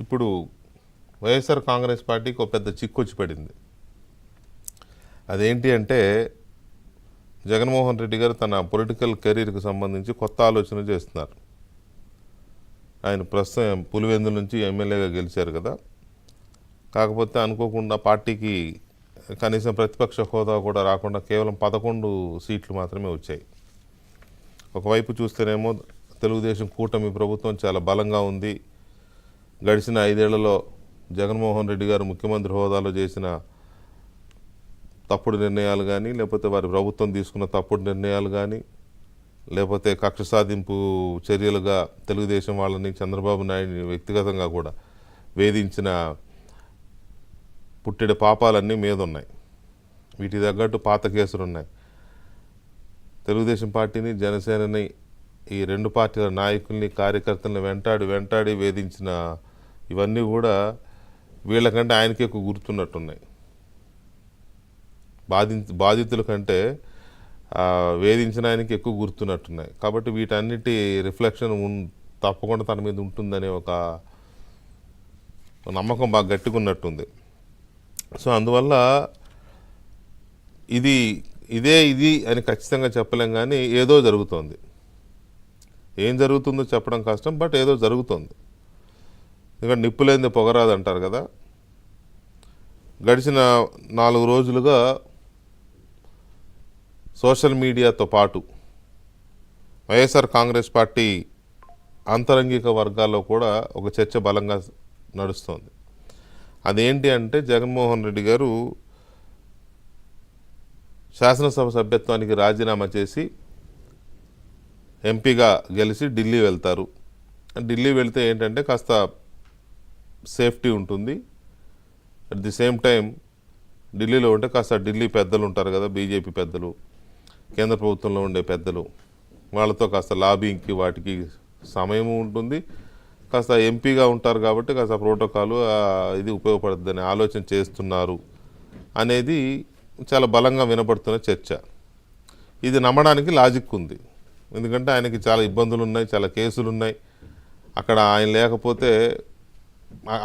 ఇప్పుడు వైఎస్ఆర్ కాంగ్రెస్ పార్టీకి ఒక పెద్ద చిక్కొచ్చి పడింది. అదేంటి అంటే జగన్మోహన్ రెడ్డి గారు తన పొలిటికల్ కెరీర్కి సంబంధించి కొత్త ఆలోచన చేస్తున్నారు. ఆయన ప్రస్తుతం పులివెందుల నుంచి ఎమ్మెల్యేగా గెలిచారు కదా. కాకపోతే అనుకోకుండా పార్టీకి కనీసం ప్రతిపక్ష హోదా కూడా రాకుండా కేవలం 11 సీట్లు మాత్రమే వచ్చాయి. ఒకవైపు చూస్తేనేమో తెలుగుదేశం కూటమి ప్రభుత్వం చాలా బలంగా ఉంది. గడిచిన 5 ఏళ్లలో జగన్మోహన్ రెడ్డి గారు ముఖ్యమంత్రి హోదాలో చేసిన తప్పుడు నిర్ణయాలు కానీ, లేకపోతే వారి ప్రభుత్వం తీసుకున్న తప్పుడు నిర్ణయాలు కానీ, లేకపోతే కక్ష సాధింపు చర్యలుగా తెలుగుదేశం వాళ్ళని, చంద్రబాబు నాయుడిని వ్యక్తిగతంగా కూడా వేధించిన పుట్టెడు పాపాలన్నీ మీద ఉన్నాయి. వీటికి తగ్గట్టు పాత కేసులు ఉన్నాయి. తెలుగుదేశం పార్టీని, జనసేనని, ఈ 2 పార్టీల నాయకుల్ని, కార్యకర్తలను వెంటాడి వేధించిన ఇవన్నీ కూడా వీళ్ళకంటే ఆయనకే ఎక్కువ గుర్తున్నట్టున్నాయి. బాధితుల కంటే వేధించిన ఆయనకి ఎక్కువ గుర్తున్నట్టున్నాయి. కాబట్టి వీటన్నిటి రిఫ్లెక్షన్ తప్పకుండా తన మీద ఉంటుందనే ఒక నమ్మకం బాగా గట్టిగా ఉన్నట్టుంది. సో అందువల్ల ఇది అని ఖచ్చితంగా చెప్పలేం, కానీ ఏదో జరుగుతోంది. ఏం జరుగుతుందో చెప్పడం కష్టం, బట్ ఏదో జరుగుతోంది. ఎందుకంటే నిప్పులేంది పొగరాదు అంటారు కదా. గడిచిన 4 రోజులుగా సోషల్ మీడియాతో పాటు వైఎస్ఆర్ కాంగ్రెస్ పార్టీ ఆంతరంగిక వర్గాల్లో కూడా ఒక చర్చ బలంగా నడుస్తోంది. అదేంటి అంటే జగన్మోహన్ రెడ్డి గారు శాసనసభ సభ్యత్వానికి రాజీనామా చేసి ఎంపీగా గెలిచి ఢిల్లీ వెళ్తారు. ఢిల్లీ వెళ్తే ఏంటంటే కాస్త సేఫ్టీ ఉంటుంది. అట్ ది సేమ్ టైం ఢిల్లీలో ఉంటే కాస్త ఢిల్లీ పెద్దలు ఉంటారు కదా, బీజేపీ పెద్దలు, కేంద్ర ప్రభుత్వంలో ఉండే పెద్దలు, వాళ్ళతో కాస్త లాబింగ్కి వాటికి సమయము ఉంటుంది. కాస్త ఎంపీగా ఉంటారు కాబట్టి కాస్త ప్రోటోకాలు ఇది ఉపయోగపడుతుందని ఆలోచన చేస్తున్నారు అనేది చాలా బలంగా వినపడుతున్న చర్చ. ఇది నమ్మడానికి లాజిక్ ఉంది. ఎందుకంటే ఆయనకి చాలా ఇబ్బందులు ఉన్నాయి, చాలా కేసులు ఉన్నాయి. అక్కడ ఆయన లేకపోతే,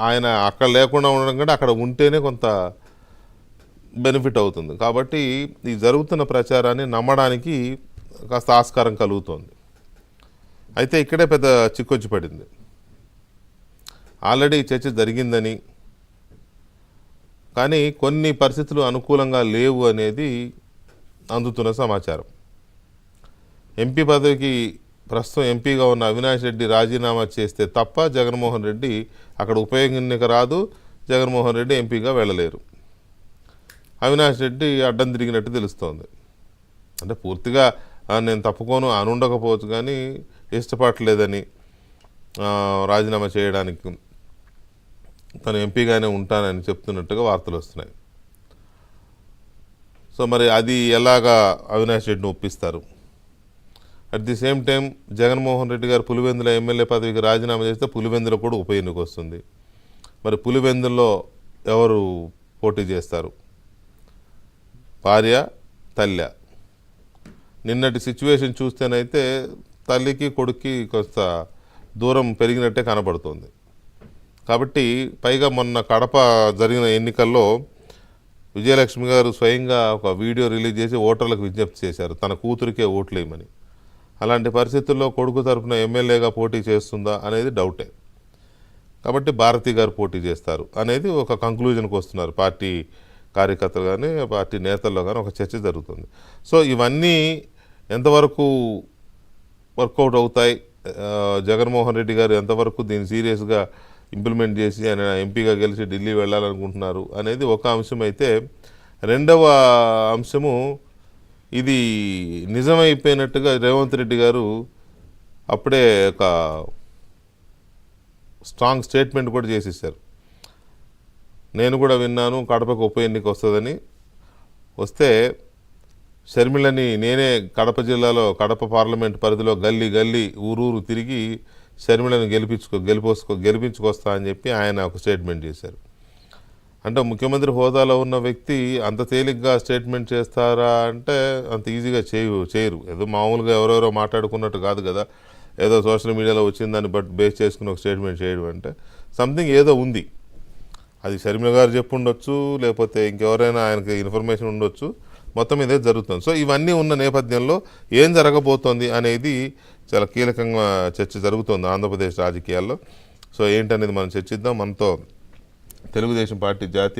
ఆయన అక్కడ లేకుండా ఉండడం కంటే అక్కడ ఉంటేనే కొంత బెనిఫిట్ అవుతుంది. కాబట్టి ఈ జరుగుతున్న ప్రచారాన్ని నమ్మడానికి కాస్త ఆస్కారం కలుగుతోంది. అయితే ఇక్కడే పెద్ద చిక్కొచ్చి పడింది. ఆల్రెడీ చర్చ జరిగిందని, కానీ కొన్ని పరిస్థితులు అనుకూలంగా లేవు అనేది అందుతున్న సమాచారం. ఎంపీ పదవికి ప్రస్తుతం ఎంపీగా ఉన్న అవినాష్ రెడ్డి రాజీనామా చేస్తే తప్ప జగన్మోహన్ రెడ్డి అక్కడ ఉప ఎన్నిక రాదు, జగన్మోహన్ రెడ్డి ఎంపీగా వెళ్ళలేరు. అవినాష్ రెడ్డి అడ్డం తిరిగినట్టు తెలుస్తోంది. అంటే పూర్తిగా నేను తప్పుకోను అని ఉండకపోవచ్చు, కానీ ఇష్టపడలేదని రాజీనామా చేయడానికి తను ఎంపీగానే ఉంటానని చెప్తున్నట్టుగా వార్తలు వస్తున్నాయి. సో మరి అది ఎలాగా అవినాష్ రెడ్డిని ఒప్పిస్తారు? At the same time Jaganmohan Reddy గారు పులివెందుల ఎమ్మెల్యే పదవికి రాజీనామా చేస్తే పులివెందులో కూడా ఉప ఎన్నిక వస్తుంది. మరి పులివెందుల్లో ఎవరు పోటీ చేస్తారు? భార్య, తల్లి. నిన్నటి సిచ్యువేషన్ చూస్తేనైతే తల్లికి కొడుక్కి కొంత దూరం పెరిగినట్టే కనబడుతుంది. కాబట్టి పైగా మొన్న కడప జరిగిన ఎన్నికల్లో విజయలక్ష్మి గారు స్వయంగా ఒక వీడియో రిలీజ్ చేసి ఓటర్లకు విజ్ఞప్తి చేశారు తన కూతురికే ఓట్లు వేయమని. అలాంటి పరిస్థితుల్లో కొడుకు తరఫున ఎమ్మెల్యేగా పోటీ చేస్తుందా అనేది డౌటే. కాబట్టి భారతి గారు పోటీ చేస్తారు అనేది ఒక కంక్లూజన్కి వస్తున్నారు పార్టీ కార్యకర్తలు కానీ, పార్టీ నేతల్లో కానీ ఒక చర్చ జరుగుతుంది. సో ఇవన్నీ ఎంతవరకు వర్కౌట్ అవుతాయి, జగన్మోహన్ రెడ్డి గారు ఎంతవరకు దీన్ని సీరియస్గా ఇంప్లిమెంట్ చేసి ఆయన ఎంపీగా గెలిచి ఢిల్లీ వెళ్ళాలనుకుంటున్నారు అనేది ఒక అంశం. అయితే రెండవ అంశము, ఇది నిజమైపోయినట్టుగా రేవంత్ రెడ్డి గారు అప్పుడే ఒక స్ట్రాంగ్ స్టేట్మెంట్ కూడా చేసేసారు. నేను కూడా విన్నాను కడపకు ఉప ఎన్నిక వస్తుందని. వస్తే షర్మిలని నేనే కడప జిల్లాలో కడప పార్లమెంట్ పరిధిలో గల్లీ ఊరూరు తిరిగి షర్మిలను గెలిపించుకొస్తా అని చెప్పి ఆయన ఒక స్టేట్మెంట్ చేశారు. అంటే ముఖ్యమంత్రి హోదాలో ఉన్న వ్యక్తి అంత తేలిగ్గా స్టేట్మెంట్ చేస్తారా అంటే అంత ఈజీగా చేయరు. ఏదో మామూలుగా ఎవరెవరో మాట్లాడుకున్నట్టు కాదు కదా. ఏదో సోషల్ మీడియాలో వచ్చిన దాన్ని బట్ బేస్ చేసుకుని ఒక స్టేట్మెంట్ చేయడం అంటే సంథింగ్ ఏదో ఉంది. అది షర్మిల గారు చెప్పుండొచ్చు, లేకపోతే ఇంకెవరైనా ఆయనకి ఇన్ఫర్మేషన్ ఉండొచ్చు, మొత్తం ఇదే జరుగుతుంది. సో ఇవన్నీ ఉన్న నేపథ్యంలో ఏం జరగబోతోంది అనేది చాలా కీలకంగా చర్చ జరుగుతోంది ఆంధ్రప్రదేశ్ రాజకీయాల్లో. సో ఏంటనేది మనం చర్చిద్దాం. మనతో తెలుగుదేశం పార్టీ జాతీయ